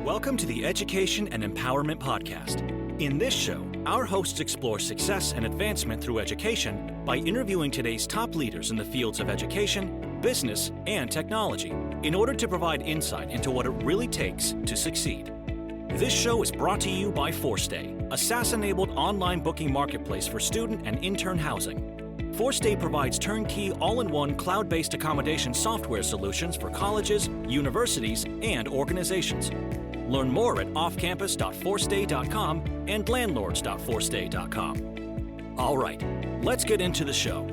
Welcome to the Education and Empowerment Podcast. In this show, our hosts explore success and advancement through education by interviewing today's top leaders in the fields of education, business, and technology in order to provide insight into what it really takes to succeed. This show is brought to you by fourstay, a SaaS-enabled online booking marketplace for student and intern housing. fourstay provides turnkey, all-in-one, cloud-based accommodation software solutions for colleges, universities, and organizations. Learn more at offcampus.fourstay.com and landlords.fourstay.com. All right, let's get into the show.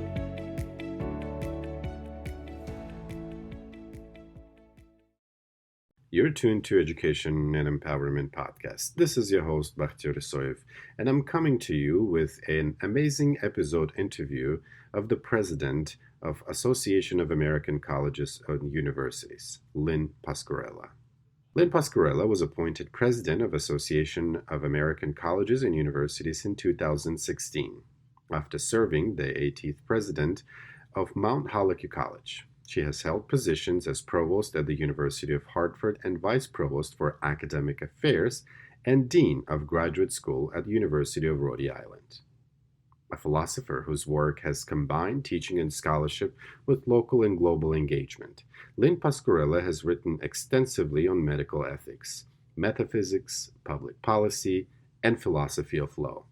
You're tuned to Education and Empowerment Podcast. This is your host, Bakhtiyor Isoev, and I'm coming to you with an amazing episode interview of the president of Association of American Colleges and Universities, Lynn Pasquerella. Lynn Pascarella was appointed president of Association of American Colleges and Universities in 2016, after serving the 18th president of Mount Holyoke College. She has held positions as provost at the University of Hartford and vice provost for academic affairs and dean of graduate school at the University of Rhode Island. A philosopher whose work has combined teaching and scholarship with local and global engagement, Lynn Pasquerella has written extensively on medical ethics, metaphysics, public policy, and philosophy of law.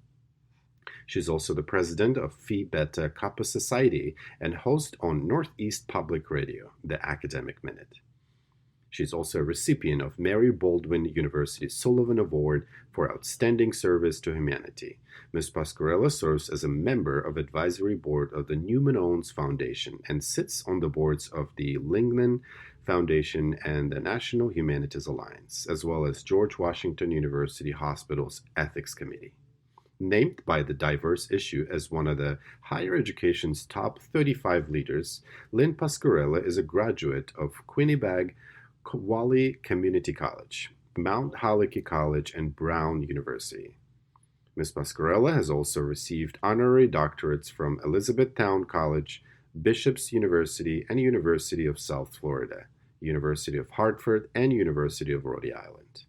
She's also the president of Phi Beta Kappa Society and host on Northeast Public Radio, the Academic Minute. She's also a recipient of Mary Baldwin University Sullivan Award for Outstanding Service to Humanity. Ms. Pasquerella serves as a member of advisory board of the Newman Foundation and sits on the boards of the Lingnan Foundation and the National Humanities Alliance, as well as George Washington University Hospital's Ethics Committee. Named by the Diverse Issue as one of the higher education's top 35 leaders, Lynn Pasquerella is a graduate of Quinebaug Valley Community College, Mount Holyoke College, and Brown University. Ms. Pasquerella has also received honorary doctorates from Elizabethtown College, Bishop's University, and University of South Florida, University of Hartford, and University of Rhode Island.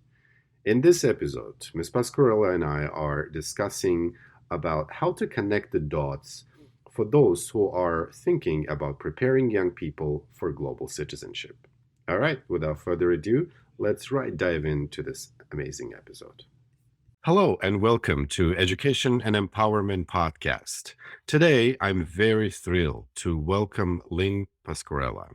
In this episode, Ms. Pasquerella and I are discussing about how to connect the dots for those who are thinking about preparing young people for global citizenship. All right, without further ado, let's dive into this amazing episode. Hello and welcome to Education and Empowerment Podcast. Today, I'm very thrilled to welcome Lynn Pasquerella.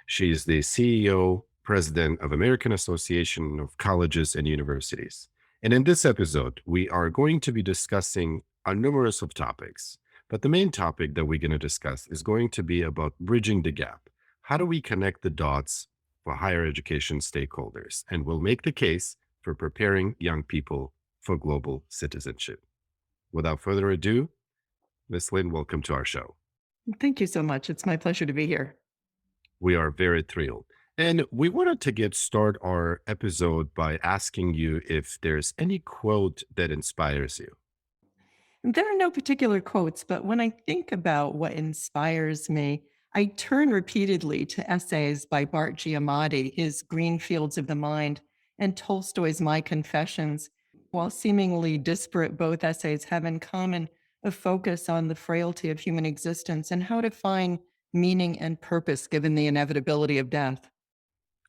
She is the CEO, President of American Association of Colleges and Universities. And in this episode, we are going to be discussing a numerous of topics. But the main topic that we're going to discuss is going to be about bridging the gap. How do we connect the dots for higher education stakeholders? And we'll make the case for preparing young people for global citizenship. Without further ado, Ms. Lynn, welcome to our show. Thank you so much. It's my pleasure to be here. We are very thrilled. And we wanted to start our episode by asking you if there's any quote that inspires you. There are no particular quotes, but when I think about what inspires me, I turn repeatedly to essays by Bart Giamatti, his Green Fields of the Mind, and Tolstoy's My Confessions. While seemingly disparate, both essays have in common a focus on the frailty of human existence and how to find meaning and purpose given the inevitability of death.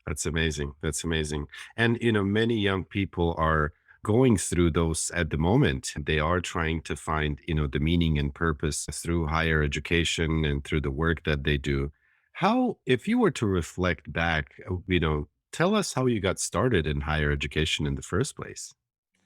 That's amazing. That's amazing. And, many young people are going through those at the moment. They are trying to find, the meaning and purpose through higher education and through the work that they do. How, if you were to reflect back, tell us how you got started in higher education in the first place.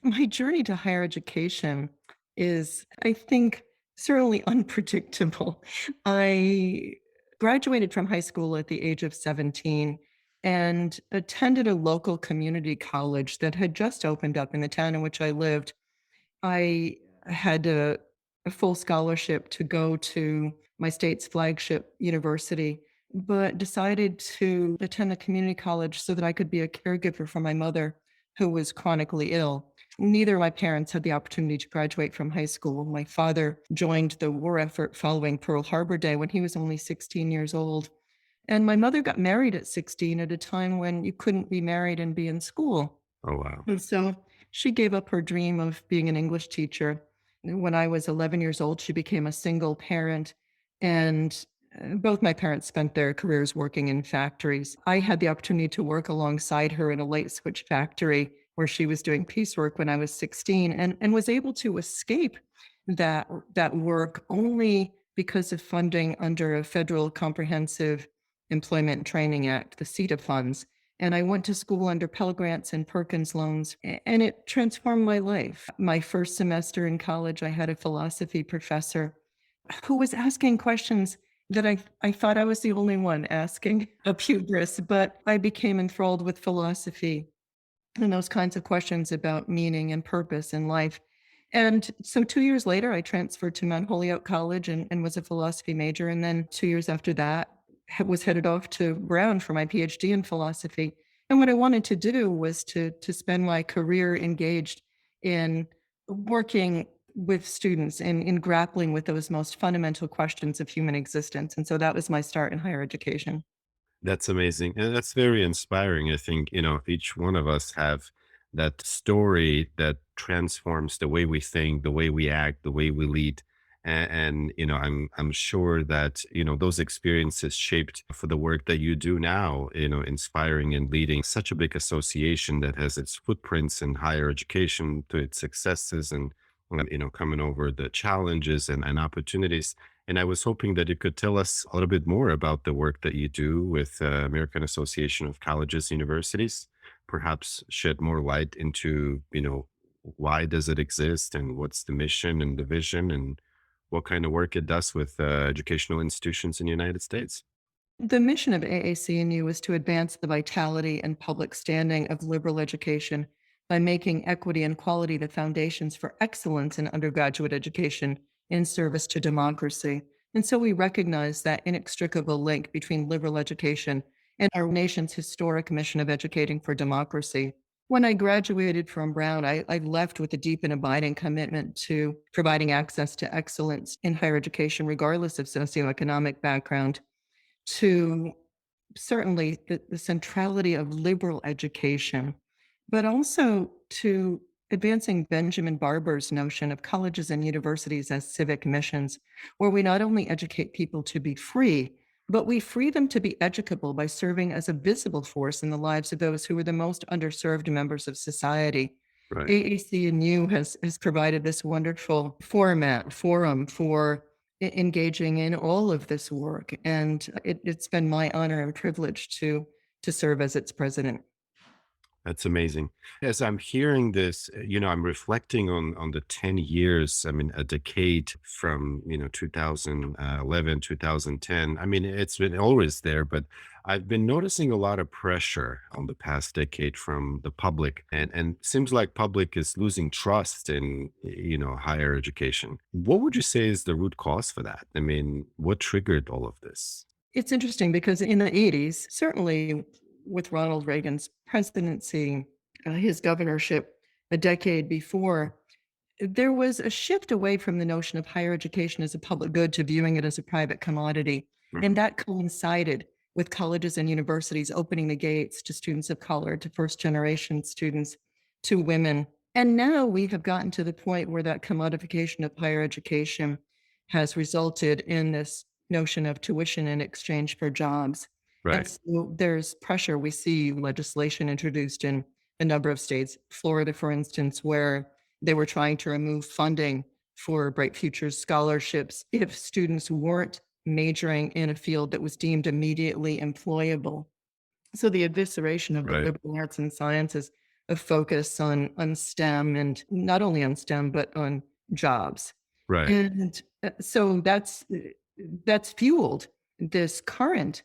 My journey to higher education is, I think, certainly unpredictable. I graduated from high school at the age of 17 and attended a local community college that had just opened up in the town in which I lived. I had a full scholarship to go to my state's flagship university, but decided to attend a community college so that I could be a caregiver for my mother, who was chronically ill. Neither of my parents had the opportunity to graduate from high school. My father joined the war effort following Pearl Harbor Day when he was only 16 years old. And my mother got married at 16 at a time when you couldn't be married and be in school. Oh, wow. And so she gave up her dream of being an English teacher. When I was 11 years old, she became a single parent, and both my parents spent their careers working in factories. I had the opportunity to work alongside her in a light switch factory where she was doing piecework when I was 16, and was able to escape that work only because of funding under a federal comprehensive employment training act, the CETA funds. And I went to school under Pell Grants and Perkins loans, and it transformed my life. My first semester in college, I had a philosophy professor who was asking questions that I thought I was the only one asking of hubris, but I became enthralled with philosophy and those kinds of questions about meaning and purpose in life. And so 2 years later, I transferred to Mount Holyoke College and was a philosophy major. And then 2 years after that, was headed off to Brown for my PhD in philosophy. And what I wanted to do was to spend my career engaged in working with students and in grappling with those most fundamental questions of human existence. And so that was my start in higher education. That's amazing. And that's very inspiring. I think, each one of us have that story that transforms the way we think, the way we act, the way we lead. And I'm sure that, those experiences shaped for the work that you do now, inspiring and leading such a big association that has its footprints in higher education to its successes and, coming over the challenges and opportunities. And I was hoping that you could tell us a little bit more about the work that you do with American Association of Colleges, Universities. Perhaps shed more light into, why does it exist and what's the mission and the vision and what kind of work it does with educational institutions in the United States. The mission of AAC&U is to advance the vitality and public standing of liberal education by making equity and quality the foundations for excellence in undergraduate education in service to democracy. And so we recognize that inextricable link between liberal education and our nation's historic mission of educating for democracy. When I graduated from Brown, I left with a deep and abiding commitment to providing access to excellence in higher education, regardless of socioeconomic background, to certainly the centrality of liberal education, but also to advancing Benjamin Barber's notion of colleges and universities as civic missions, where we not only educate people to be free, but we free them to be educable by serving as a visible force in the lives of those who are the most underserved members of society. Right. AAC&U has provided this wonderful forum for engaging in all of this work, and it's been my honor and privilege to serve as its president. That's amazing. As I'm hearing this, I'm reflecting on the 10 years, I mean, a decade from, 2011, 2010. I mean, it's been always there, but I've been noticing a lot of pressure on the past decade from the public and seems like public is losing trust in, higher education. What would you say is the root cause for that? I mean, what triggered all of this? It's interesting because in the 80s, certainly with Ronald Reagan's presidency, his governorship a decade before, there was a shift away from the notion of higher education as a public good to viewing it as a private commodity. And Mhm. that coincided with colleges and universities opening the gates to students of color, to first generation students, to women. And now we have gotten to the point where that commodification of higher education has resulted in this notion of tuition in exchange for jobs. And Right. so there's pressure. We see legislation introduced in a number of states, Florida, for instance, where they were trying to remove funding for Bright Futures scholarships if students weren't majoring in a field that was deemed immediately employable. So the evisceration of the Right. liberal arts and sciences, a focus on STEM, and not only on STEM, but on jobs. Right. And so that's fueled this current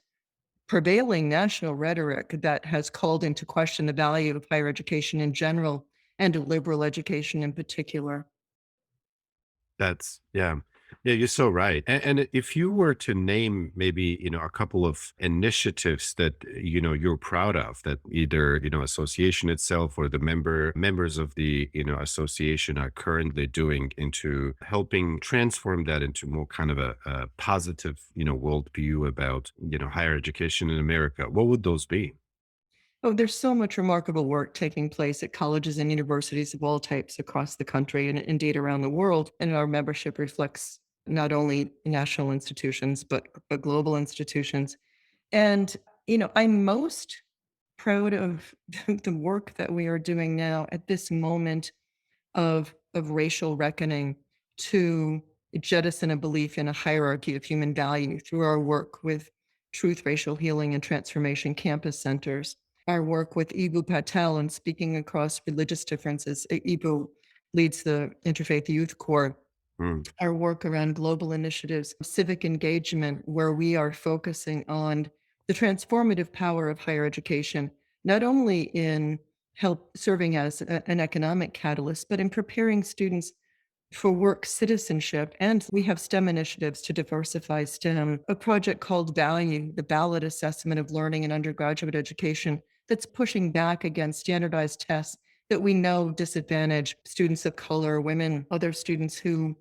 prevailing national rhetoric that has called into question the value of higher education in general and liberal education in particular. That's yeah. Yeah, you're so right. And if you were to name maybe, a couple of initiatives that, you're proud of that either, association itself or the members of the, association are currently doing into helping transform that into more kind of a positive, worldview about, higher education in America, what would those be? Oh, there's so much remarkable work taking place at colleges and universities of all types across the country and indeed around the world. And our membership reflects not only national institutions, but global institutions. And, I'm most proud of the work that we are doing now at this moment of racial reckoning to jettison a belief in a hierarchy of human value through our work with Truth, Racial Healing, and Transformation campus centers, our work with Ibu Patel and speaking across religious differences. Ibu leads the Interfaith Youth Corps. Mm, Our work around global initiatives, civic engagement, where we are focusing on the transformative power of higher education, not only in help serving as an economic catalyst, but in preparing students for work citizenship. And we have STEM initiatives to diversify STEM, a project called Value, the ballot assessment of learning in undergraduate education, that's pushing back against standardized tests that we know disadvantage students of color, women, other students who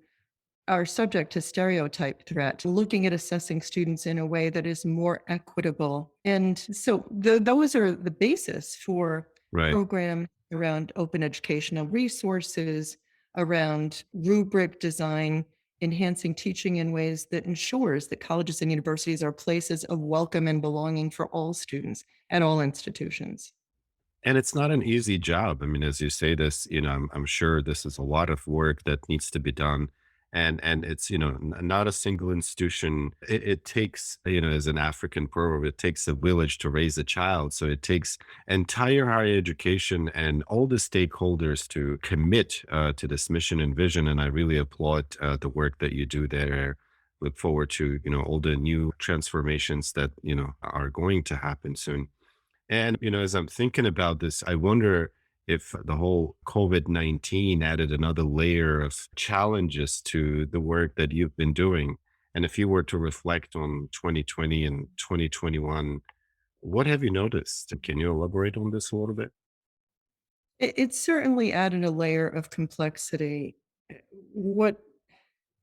are subject to stereotype threat, looking at assessing students in a way that is more equitable. And so those are the basis for right. programs around open educational resources, around rubric design, enhancing teaching in ways that ensures that colleges and universities are places of welcome and belonging for all students at all institutions. And it's not an easy job. I mean, as you say this, I'm sure this is a lot of work that needs to be done. And it's, not a single institution. It takes, as an African proverb, it takes a village to raise a child. So it takes entire higher education and all the stakeholders to commit to this mission and vision. And I really applaud the work that you do there. Look forward to, all the new transformations that, are going to happen soon. And, as I'm thinking about this, I wonder if the whole COVID-19 added another layer of challenges to the work that you've been doing. And if you were to reflect on 2020 and 2021, what have you noticed? Can you elaborate on this a little bit? It certainly added a layer of complexity. What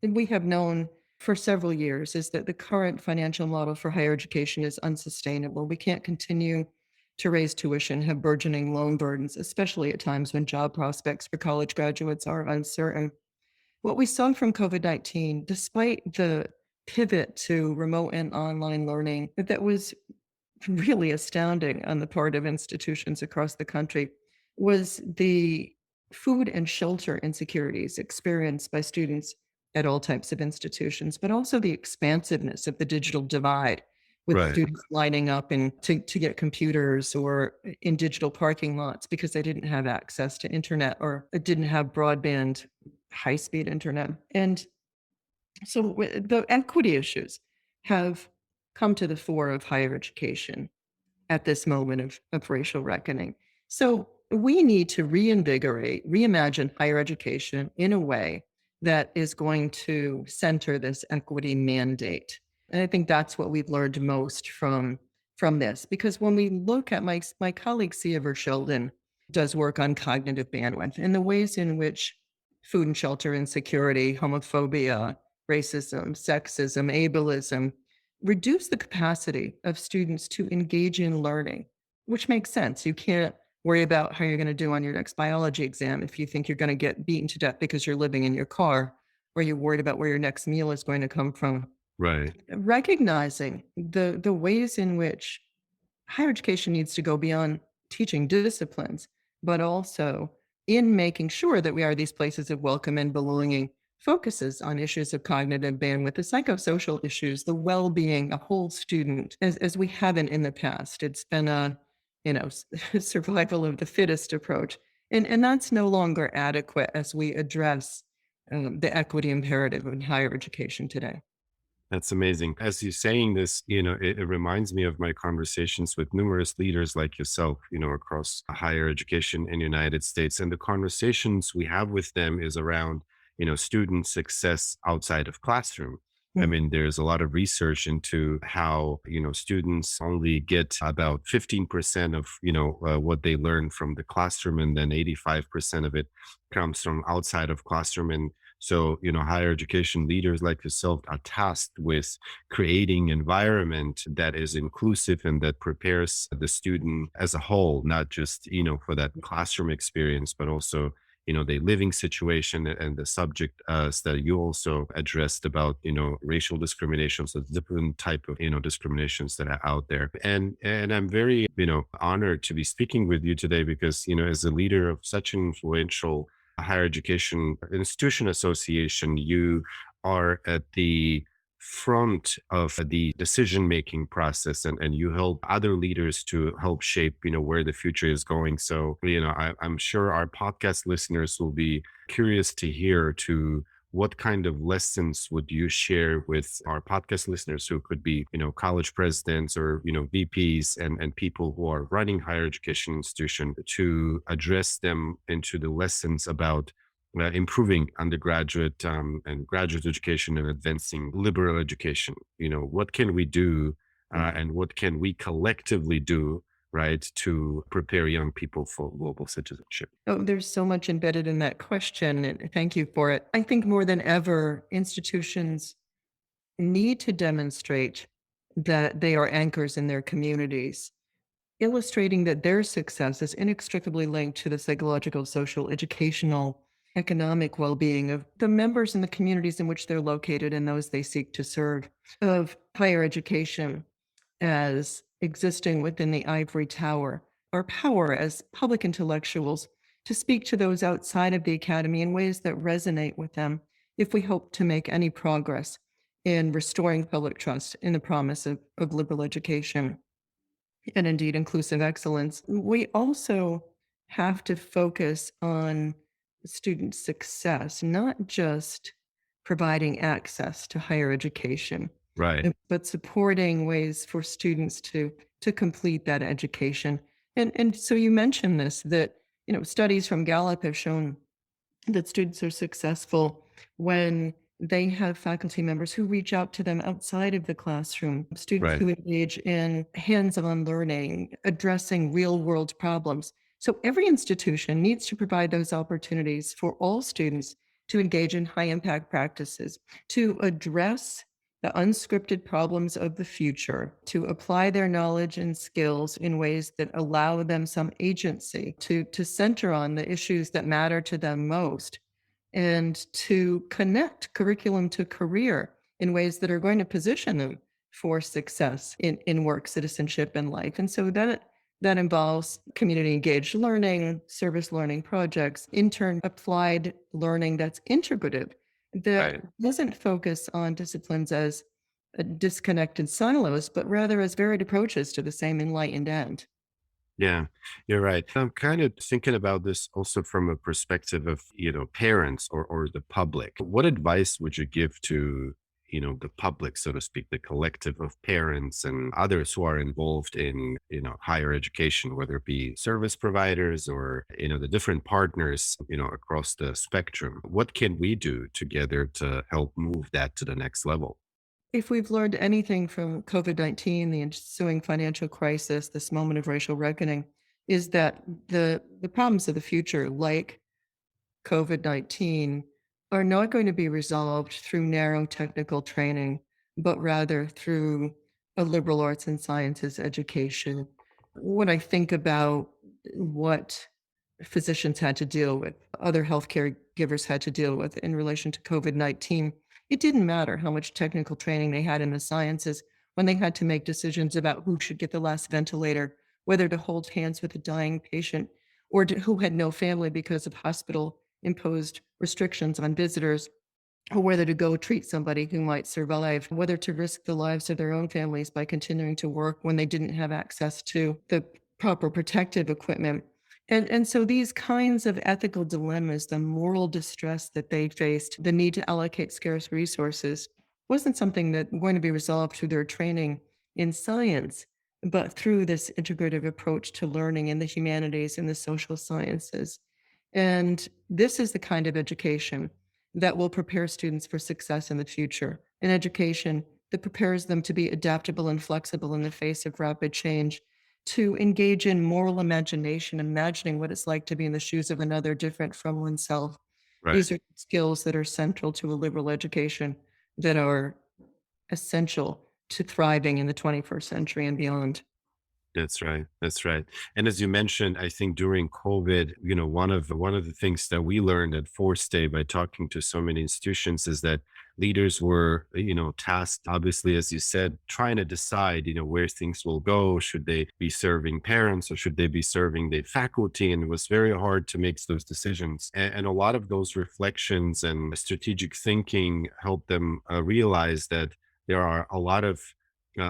we have known for several years is that the current financial model for higher education is unsustainable. We can't continue to raise tuition, have burgeoning loan burdens, especially at times when job prospects for college graduates are uncertain. What we saw from COVID-19, despite the pivot to remote and online learning, that was really astounding on the part of institutions across the country, was the food and shelter insecurities experienced by students at all types of institutions, but also the expansiveness of the digital divide with Right. students lining up and to get computers or in digital parking lots because they didn't have access to internet or didn't have broadband high-speed internet. And so the equity issues have come to the fore of higher education at this moment of racial reckoning. So we need to reinvigorate, reimagine higher education in a way that is going to center this equity mandate. And I think that's what we've learned most from this. Because when we look at my colleague Sia Sheldon does work on cognitive bandwidth and the ways in which food and shelter insecurity, homophobia, racism, sexism, ableism reduce the capacity of students to engage in learning, which makes sense. You can't worry about how you're going to do on your next biology exam if you think you're going to get beaten to death because you're living in your car, or you're worried about where your next meal is going to come from. Right. Recognizing the ways in which higher education needs to go beyond teaching disciplines, but also in making sure that we are these places of welcome and belonging, focuses on issues of cognitive bandwidth, the psychosocial issues, the well-being, a whole student, as we haven't in the past. It's been a, survival of the fittest approach. And that's no longer adequate as we address the equity imperative in higher education today. That's amazing. As you're saying this, it reminds me of my conversations with numerous leaders like yourself, across higher education in the United States. And the conversations we have with them is around, student success outside of classroom. I Mm. mean, there's a lot of research into how, students only get about 15% of, what they learn from the classroom, and then 85% of it comes from outside of classroom. And So, higher education leaders like yourself are tasked with creating environment that is inclusive and that prepares the student as a whole, not just, for that classroom experience, but also the living situation and the subject that you also addressed about racial discriminations, the different type of discriminations that are out there. And I'm very honored to be speaking with you today because as a leader of such an influential higher education institution association, you are at the front of the decision making process, and you help other leaders to help shape where the future is going. So I'm sure our podcast listeners will be curious to hear to what kind of lessons would you share with our podcast listeners who could be college presidents or VPs and people who are running higher education institution, to address them into the lessons about improving undergraduate and graduate education and advancing liberal education. What can we do and what can we collectively do, right, to prepare young people for global citizenship? Oh, there's so much embedded in that question, and thank you for it. I think more than ever, institutions need to demonstrate that they are anchors in their communities, illustrating that their success is inextricably linked to the psychological, social, educational, economic well-being of the members in the communities in which they're located and those they seek to serve, of higher education as existing within the ivory tower, our power as public intellectuals to speak to those outside of the academy in ways that resonate with them if we hope to make any progress in restoring public trust in the promise of liberal education and indeed inclusive excellence. We also have to focus on student success, not just providing access to higher education, Right. but supporting ways for students to complete that education. And so you mentioned this, that studies from Gallup have shown that students are successful when they have faculty members who reach out to them outside of the classroom, students Right. who engage in hands-on learning, addressing real-world problems. So every institution needs to provide those opportunities for all students to engage in high-impact practices, to address the unscripted problems of the future, to apply their knowledge and skills in ways that allow them some agency, to center on the issues that matter to them most, and to connect curriculum to career in ways that are going to position them for success in work, citizenship, and life. And so that involves community engaged learning, service learning projects, intern applied learning that's integrative, that Right. doesn't focus on disciplines as disconnected silos, but rather as varied approaches to the same enlightened end. Yeah, you're right. I'm kind of thinking about this also from a perspective of, parents or the public. What advice would you give to, the public, so to speak, the collective of parents and others who are involved in, higher education, whether it be service providers or, the different partners, across the spectrum? What can we do together to help move that to the next level? If we've learned anything from COVID-19, the ensuing financial crisis, this moment of racial reckoning, is that the problems of the future, like COVID-19, are not going to be resolved through narrow technical training, but rather through a liberal arts and sciences education. When I think about what physicians had to deal with, other healthcare givers had to deal with in relation to COVID-19, it didn't matter how much technical training they had in the sciences when they had to make decisions about who should get the last ventilator, whether to hold hands with a dying patient, or who had no family because of hospital imposed restrictions on visitors, or whether to go treat somebody who might survive, whether to risk the lives of their own families by continuing to work when they didn't have access to the proper protective equipment. And so these kinds of ethical dilemmas, the moral distress that they faced, the need to allocate scarce resources, wasn't something that going to be resolved through their training in science, but through this integrative approach to learning in the humanities and the social sciences. And this is the kind of education that will prepare students for success in the future, an education that prepares them to be adaptable and flexible in the face of rapid change, to engage in moral imagination, imagining what it's like to be in the shoes of another different from oneself, Right. These are skills that are central to a liberal education that are essential to thriving in the 21st century and beyond. That's right. That's right. And as you mentioned, I think during COVID, one of the things that we learned at fourstay by talking to so many institutions is that leaders were, tasked, obviously, as you said, trying to decide, where things will go. Should they be serving parents or should they be serving the faculty? And it was very hard to make those decisions. And a lot of those reflections and strategic thinking helped them realize that there are a lot of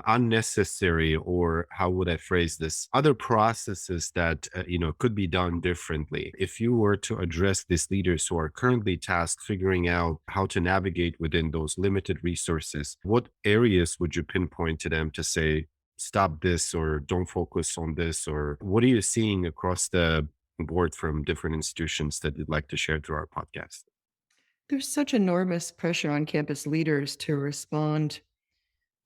unnecessary, or how would I phrase this, other processes that could be done differently. If you were to address these leaders who are currently tasked figuring out how to navigate within those limited resources, what areas would you pinpoint to them to say stop this or don't focus on this? Or what are you seeing across the board from different institutions that you'd like to share through our podcast? There's such enormous pressure on campus leaders to respond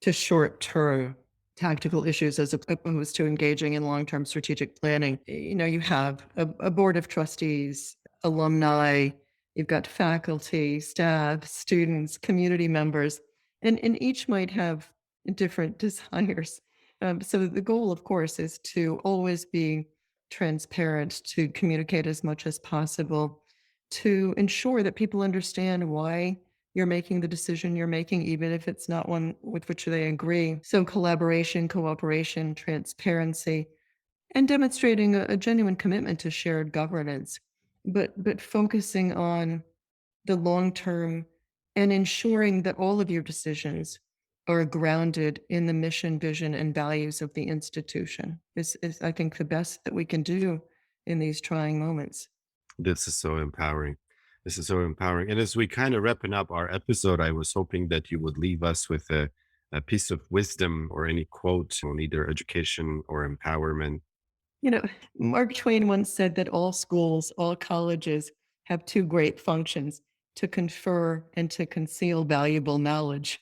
to short-term tactical issues as opposed to engaging in long-term strategic planning. You have a board of trustees, alumni, you've got faculty, staff, students, community members, and each might have different desires. So the goal, of course, is to always be transparent, to communicate as much as possible, to ensure that people understand why you're making the decision you're making, even if it's not one with which they agree. So collaboration, cooperation, transparency, and demonstrating a genuine commitment to shared governance, but focusing on the long term and ensuring that all of your decisions are grounded in the mission, vision, and values of the institution is I think the best that we can do in these trying moments. This is so empowering. This is so empowering. And as we kind of wrapping up our episode, I was hoping that you would leave us with a piece of wisdom or any quote on either education or empowerment. You know, Mark Twain once said that all schools, all colleges have two great functions: to confer and to conceal valuable knowledge.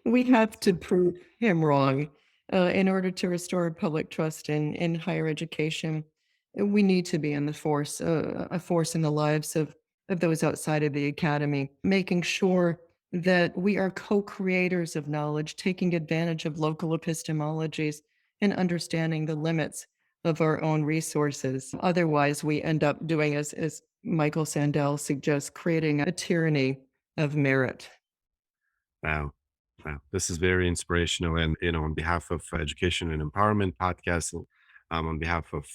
We have to prove him wrong in order to restore public trust in higher education. We need to be in the force, a force in the lives of those outside of the academy, making sure that we are co-creators of knowledge, taking advantage of local epistemologies and understanding the limits of our own resources. Otherwise, we end up doing, as Michael Sandel suggests, creating a tyranny of merit. Wow. Wow. This is very inspirational. And, on behalf of Education and Empowerment Podcast, on behalf of,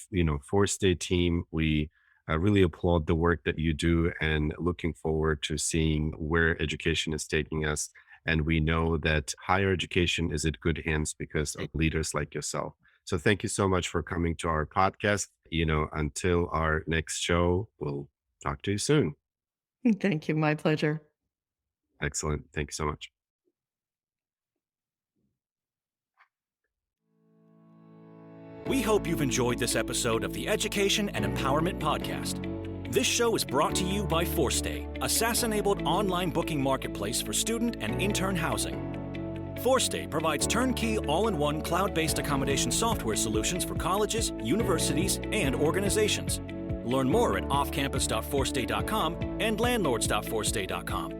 fourstay team, we really applaud the work that you do and looking forward to seeing where education is taking us. And we know that higher education is in good hands because of leaders like yourself. So thank you so much for coming to our podcast. Until our next show, we'll talk to you soon. Thank you. My pleasure. Excellent. Thank you so much. We hope you've enjoyed this episode of the Education and Empowerment Podcast. This show is brought to you by fourstay, a SaaS-enabled online booking marketplace for student and intern housing. fourstay provides turnkey, all-in-one cloud-based accommodation software solutions for colleges, universities, and organizations. Learn more at offcampus.fourstay.com and landlords.fourstay.com.